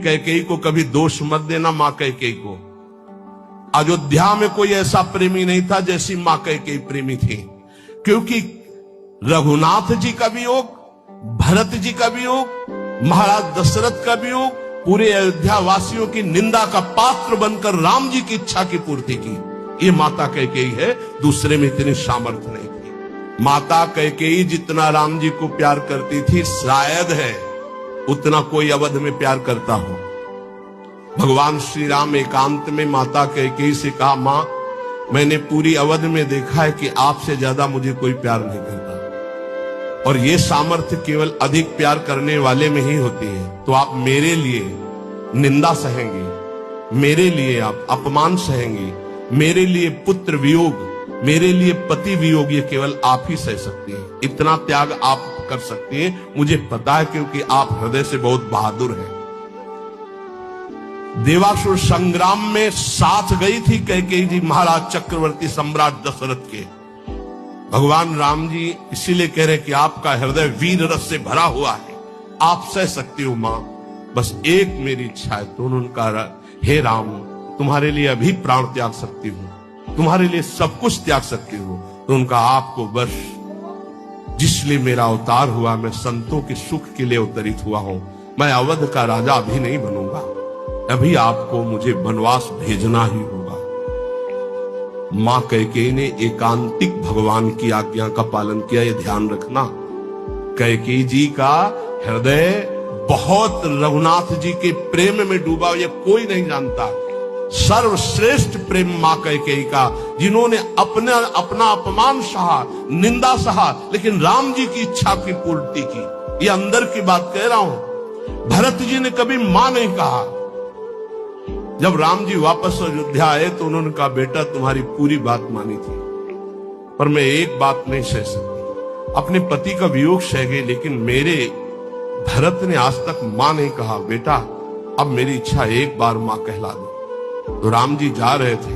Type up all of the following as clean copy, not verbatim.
कैकेयी को कभी दोष मत देना। मां कैकेयी को अयोध्या में कोई ऐसा प्रेमी नहीं था जैसी मां कैकेयी प्रेमी थी, क्योंकि रघुनाथ जी का वियोग, भरत जी का वियोग, महाराज दशरथ का वियोग, पूरे अयोध्या वासियों की निंदा का पात्र बनकर राम जी की इच्छा की पूर्ति की। ये माता कैकेयी है, दूसरे में इतनी सामर्थ्य नहीं थी। माता कैकेयी जितना राम जी को प्यार करती थी, शायद है उतना कोई अवध में प्यार करता हो। भगवान श्री राम एकांत में माता कैकेयी से कहा, मां मैंने पूरी अवध में देखा है कि आपसे ज्यादा मुझे कोई प्यार नहीं करता, और ये सामर्थ्य केवल अधिक प्यार करने वाले में ही होती है। तो आप मेरे लिए निंदा सहेंगे, मेरे लिए आप अपमान सहेंगे, मेरे लिए पुत्र वियोग, मेरे लिए पति वियोग, ये केवल आप ही सह सकती हैं। इतना त्याग आप कर सकती हैं, मुझे पता है, क्योंकि आप हृदय से बहुत बहादुर हैं। देवासुर संग्राम में साथ गई थी कैकेयी जी महाराज चक्रवर्ती सम्राट दशरथ के। भगवान राम जी इसीलिए कह रहे कि आपका हृदय वीर रस से भरा हुआ है, आप सह सकती हो मां, बस एक मेरी इच्छा है। तो उन्होंने कहा, हे राम तुम्हारे लिए अभी प्राण त्याग सकती हूं, तुम्हारे लिए सब कुछ त्याग सकती हूं। तो उनका आपको बस जिसलिए मेरा अवतार हुआ, मैं संतों के सुख के लिए अवतरित हुआ हूं, मैं अवध का राजा अभी नहीं बनूंगा, अभी आपको मुझे वनवास भेजना ही होगा। मां कैकेयी ने एकांतिक भगवान की आज्ञा का पालन किया, ये ध्यान रखना। कैकेयी जी का हृदय बहुत रघुनाथ जी के प्रेम में डूबा, ये कोई नहीं जानता। सर्वश्रेष्ठ प्रेम मां कैकेयी का, जिन्होंने अपना अपमान सहा, निंदा सहा, लेकिन राम जी की इच्छा की पूर्ति की। ये अंदर की बात कह रहा हूं। भरत जी ने कभी मां नहीं कहा। जब राम जी वापस अयोध्या आए तो उन्होंने कहा, बेटा तुम्हारी पूरी बात मानी थी, पर मैं एक बात नहीं सह सकती। अपने पति का वियोग सह गई, लेकिन मेरे भरत ने आज तक मां नहीं कहा। बेटा अब मेरी इच्छा एक बार मां कहला दो। तो राम जी जा रहे थे,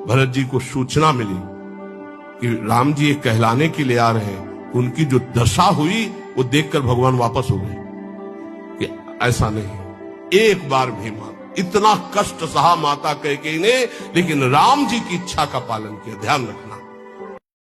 भरत जी को सूचना मिली कि राम जी ये कहलाने के लिए आ रहे हैं। उनकी जो दशा हुई वो देखकर भगवान वापस हो गए कि ऐसा नहीं, एक बार भी मां। इतना कष्ट सहा माता कैकेयी ने, लेकिन राम जी की इच्छा का पालन किया। ध्यान रखना।